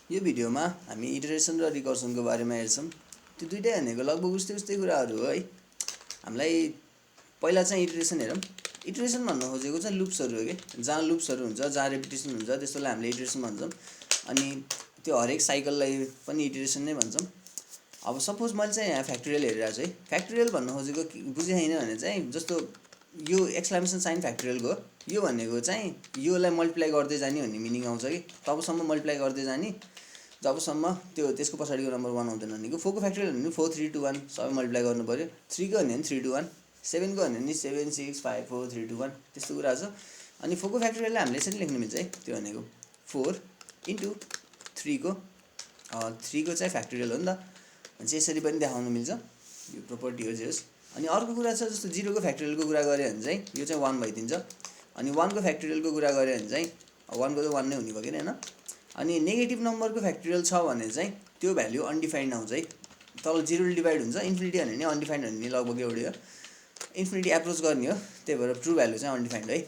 यो भिडियोमा हामी इटरेसन र रिकर्सनको बारेमा हेर्छौं। त्यो दुईटै भनेको लगभग उस्तै कुराहरू हो है। हामीलाई पहिला चाहिँ इटरेसन हेरौं। इटरेसन भन्न खोजेको चाहिँ लुप्सहरू हो के, जहाँ लुप्सहरू हुन्छ, जहाँ रेपिटेसन हुन्छ त्यसैलाई हामीले इटरेसन भन्छौं। अनि त्यो हरेक साइकललाई पनि इटरेसन नै भन्छौं। अब सपोज मैले चाहिँ यहाँ फ्याक्टोरियल हेरिरहेको छु है। फ्याक्टोरियल भन्न खोजेको बुझे हैन भने चाहिँ जस्तो यो एक्सक्लेमेसन साइन फ्याक्टोरियलको यो भनेको चाहिँ योलाई मल्टिप्लाई गर्दै जाने भन्ने मिनिङ आउँछ कि तबसम्म मल्टिप्लाई गर्दै जाने जबसम्म त्यो त्यसको पछाडिको नम्बर 1 आउँदैन भनेको। 4 को फ्याक्टोरियल भने 4 3 2 1 सबै मल्टिप्लाई गर्नु पर्यो। 3 को भने 3 2 1, 7 को भने 7 6 5 4 3 2 1 त्यस्तो कुरा छ। अनि 4 को फ्याक्टोरियललाई हामीले यसरी लेख्न मिल्छ है। त्यो भनेको 4 इन्टु 3 को 3 को चाहिँ फ्याक्टोरियल हो नि त। अनि यसरी पनि देखाउन मिल्छ। यो प्रोपर्टी हो जे होस्। अनि अर्को कुरा छ जस्तो 0 को फ्याक्टोरियलको कुरा गरे भने चाहिँ यो चाहिँ 1 भइदिन्छ। अनि 1 को फ्याक्टोरियलको कुरा गरे भने चाहिँ 1 को त 1 नै हुने भयो के हैन। अनि नेगेटिभ नम्बरको फ्याक्टोरियल छ भने चाहिँ त्यो भ्यालु अनडिफाइन्ड आउँछ है। तल 0 ले डिभाइड हुन्छ, इन्फिनिटी भने नि अनडिफाइन्ड भन्ने लगभग एउटै हो। इन्फिनिटी एप्रोच गर्ने हो, त्यही भएर ट्रु भ्यालु चाहिँ अनडिफाइन्ड है।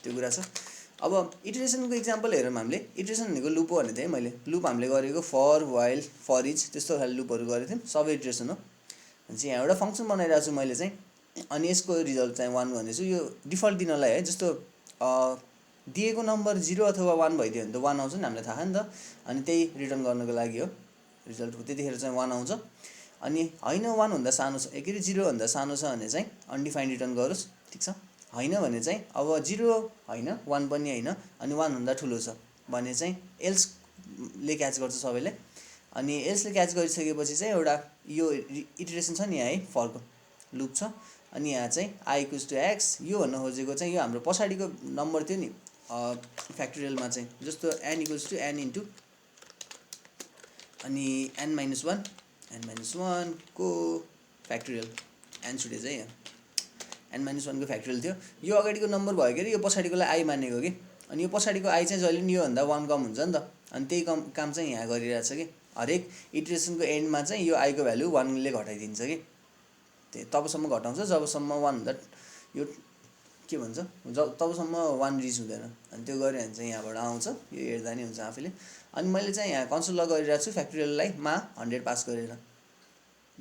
त्यो कुरा छ। अब इटरेसनको एक्जाम्पल हेरौँ हामीले। इटरेसन भनेको लुप हो भने चाहिँ मैले लुप हामीले गरेको फर, व्हाइल, फर इच त्यस्तो खाले लुपहरू गरेको थियौँ। सबै इटरेसन हो। भनेपछि यहाँ एउटा फंक्सन बनाइरहेको छु मैले चाहिँ। अनि यसको रिजल्ट चाहिँ 1 भनेछु। यो डिफल्ट दिनलाई है। जस्तो दिएको नम्बर 0 अथवा 1 भइदियो भने त 1 आउँछ नि, हामीलाई थाहा छ नि त। अनि त्यही रिटर्न गर्नको लागि हो रिजल्ट। त्यतिखेर चाहिँ 1 आउँछ। अनि हैन 1 भन्दा सानो छ, के रे 0 भन्दा सानो छ भने चाहिँ अनडिफाइन्ड रिटर्न गरोस्, ठीक छ। हैन भने चाहिँ अब 0 हैन 1 पनि हैन अनि 1 भन्दा ठुलो छ भने चाहिँ एल्स ले क्याच गर्छ सबैले। अनि एल्स ले क्याच गरिसकेपछि चाहिँ एउटा यो इटरेसन छ नि यहाँ है, फरको लुप छ। अनि यहाँ चाहिँ i इक्वल्स टु x यो भन्न खोजेको चाहिँ यो हाम्रो पछाडिको नम्बर थियो नि फ्याक्टोरियलमा चाहिँ। जस्तो n equals to n into अनि n - 1 को फ्याक्टोरियल n छुटे चाहिँ यहाँ n - 1 को फ्याक्टोरियल थियो। यो अगाडिको नम्बर भयो के रे, यो पछाडिकोलाई i मानेको कि। अनि यो पछाडिको i चाहिँ जहिले पनि यो भन्दा 1 कम हुन्छ नि त। अनि त्यही काम चाहिँ यहाँ गरिरहेछ कि हरेक इटरेसनको एन्डमा चाहिँ यो i को भ्यालु 1 ले घटाइदिन्छ कि। तबसम्म घटाउँछ जबसम्म 1 भन्दा यो के भन्छ तबसम्म 1 रिच हुँदैन। अनि त्यो गरे भने चाहिँ यहाँबाट आउँछ। यो हेर्दा नि हुन्छ आफैले। अनि मैले चाहिँ यहाँ कन्सोल लग गरिरहेको छु फ्याक्टोरियललाई 100 पास गरेर।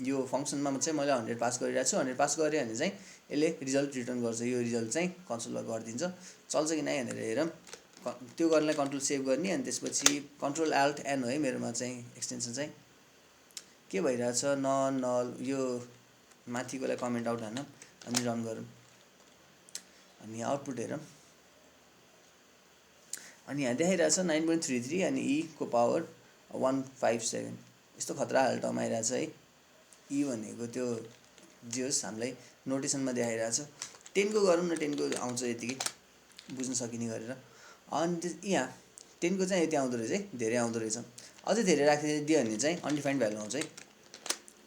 यो फंक्सनमा चाहिँ मैले 100 पास गरिरहेको छु। 100 पास गरे भने चाहिँ यसले रिजल्ट रिटर्न गर्छ। यो रिजल्ट चाहिँ कन्सोल लग गरिदिन्छ। चल्छ कि नै भनेर हेरौँ। त्यो गर्नलाई कन्ट्रोल सेभ गर्ने अनि त्यसपछि Ctrl-Alt-N हो है मेरोमा चाहिँ एक्सटेन्सन चाहिँ। के भइरहेछ नल यो माथिकोलाई कमेन्ट आउट हानौँ अनि रन गरौँ। अनि आउटपुट हेरौँ। अनि यहाँ देखाइरहेछ 9.33 अनि e को पावर 157 यस्तो खतरा हाल्टमा आइरहेछ है। e भनेको त्यो जे होस् हामीलाई नोटेसनमा देखाइरहेछ। 10 को गरौँ न, 10 को आउँछ यतिकै बुझ्न सकिने गरेर। अनि यहाँ 10 को चाहिँ यति आउँदो रहेछ है, धेरै आउँदो रहेछ। अझै धेरै राखिदियो भने चाहिँ अनडिफाइन्ड भ्यालु आउँछ है।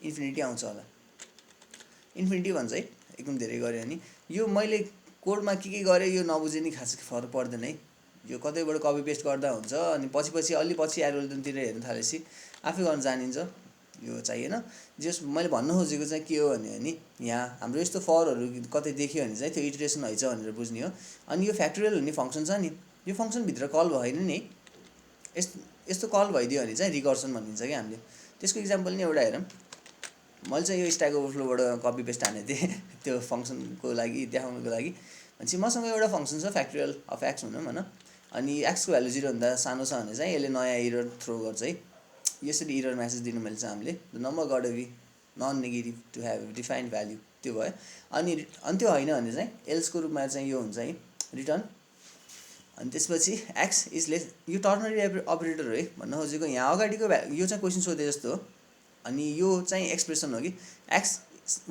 इन्फिनिटी आउँछ होला, इन्फिनिटी भन्छ है एकदम धेरै गऱ्यो भने। यो मैले कोडमा के गरे यो नबुझे नि खास फरक पर्दैन है। यो कतैबाट कपी पेस्ट गर्दा हुन्छ। अनि पछि अलि पछि एल्गोरिदमतिर हेर्न थालेपछि आफै गर्न जानिन्छ। यो चाहिएन। जस मैले भन्न खोजेको चाहिँ के हो भने नि यहाँ हाम्रो यस्तो फरहरू कतै देखियो भने चाहिँ त्यो इटरेसन हैछ भनेर बुझ्ने हो। अनि यो फ्याक्टोरियल भन्ने फंक्सन छ नि, यो फंक्सन भित्र कल भएन नि यस्तो कल भइदियो भने चाहिँ रिकर्सन भनिन्छ के हामीले। त्यसको एक्जाम्पल नि एउटा हेरौँ। मैले चाहिँ यो स्ट्याक ओभरफ्लोबाट कपी पेस्ट हानेको थिएँ त्यो फंक्सनको लागि देखाउनको लागि। भनेपछि मसँग एउटा फंक्सन छ फ्याक्टोरियल अफ x भनौँ हैन। अनि x को भ्यालु 0 भन्दा सानो छ भने चाहिँ यसले नयाँ एरर थ्रो गर्छ है। यसरी एरर मेसेज दिनु मिल्छ हामीले। The number got to be non negative to have defined value त्यो भयो। अनि त्यो हैन भने चाहिँ एल्स को रूपमा चाहिँ यो हुन्छ है रिटर्न। अनि त्यसपछि x इज लेस यो टर्नरी अपरेटर हो है भन्न खोजेको। यहाँ अगाडिको यो चाहिँ क्वेशन सोधे जस्तो हो। अनि यो चाहिँ एक्सप्रेसन हो कि x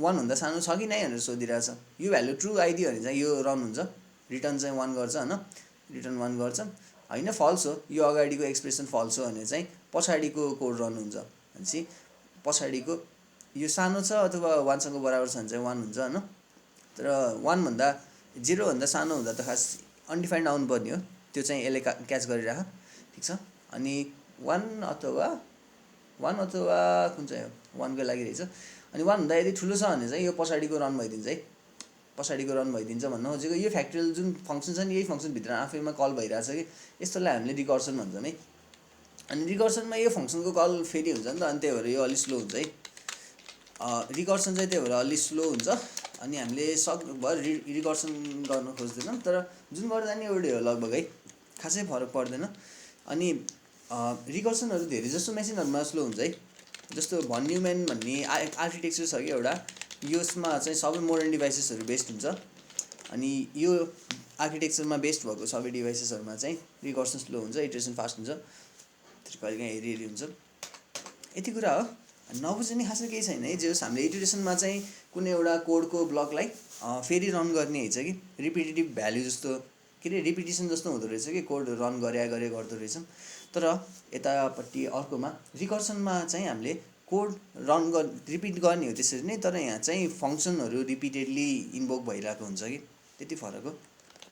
1 भन्दा सानो छ कि नै भनेर सोधिरहेछ। यो भ्यालु ट्रु आइदियो भने चाहिँ यो रन हुन्छ, रिटर्न चाहिँ 1 गर्छ हैन, रिटर्न 1 गर्छ। हैन फल्स हो, यो अगाडिको एक्सप्रेसन फल्स हो भने चाहिँ पछाडिको कोड रन हुन्छ। भनेपछि पछाडिको यो सानो छ अथवा 1 सँग बराबर छ भने चाहिँ 1 हुन्छ हैन। तर 1 भन्दा 0 भन्दा सानो हुँदा त खास अनडिफाइन्ड आउनु पर्ने हो। त्यो चाहिँ यसले क्याच गरिराख, ठीक छ। अनि 1 अथवा कुन चाहिँ हो 1 को लागि रहेछ। अनि 1 भन्दा यदि ठुलो छ भने चाहिँ यो पछाडिको रन भइदिन्छ है। पछाडिको रन भइदिन्छ भन्न खोजेको। यो फ्याक्टोरियल जुन फंक्सन छ नि यही फंक्सन भित्र आफैमा कल भइरहेछ कि। यस्तोलाई हामीले रिकर्सन भन्छौँ है। अनि रिकर्सनमा यो फङ्सनको कल फेरि हुन्छ नि त, अनि त्यही भएर यो अलिक स्लो हुन्छ है। रिकर्सन चाहिँ त्यही भएर अलिक स्लो हुन्छ। अनि हामीले सकभर रिकर्सन गर्न खोज्दैनौँ, तर जुन गर्दा नि एउटै हो लगभग है, खासै फरक पर्दैन। अनि रिकर्सनहरू धेरै जस्तो मेसिनहरूमा स्लो हुन्छ है। जस्तो भन न्युम्यान भन्ने आर्किटेक्चर छ कि एउटा, यसमा चाहिँ सबै मोडर्न डिभाइसेसहरू बेस्ड हुन्छ। अनि यो आर्किटेक्चरमा बेस्ड भएको सबै डिभाइसेसहरूमा चाहिँ रिकर्सन स्लो हुन्छ, इटरेसन फास्ट हुन्छ, कहिलेकाहीँ हेरी हुन्छ। यति कुरा हो। नबुझ्ने खासै केही छैन है। जे होस् हामीले इटरेसनमा चाहिँ कुनै एउटा कोडको ब्लकलाई फेरि रन गर्ने हुन्छ कि रिपिटेटिभ भ्याल्यु जस्तो, के अरे रिपिटेसन जस्तो हुँदो रहेछ कि कोड रन गरे गर्दो रहेछ। तर यतापट्टि अर्कोमा रिकर्सनमा चाहिँ हामीले कोड रिपिट गर्ने हो त्यसरी नै, तर यहाँ चाहिँ फङ्सनहरू रिपिटेडली इन्भोक भइरहेको हुन्छ कि, त्यति फरक हो।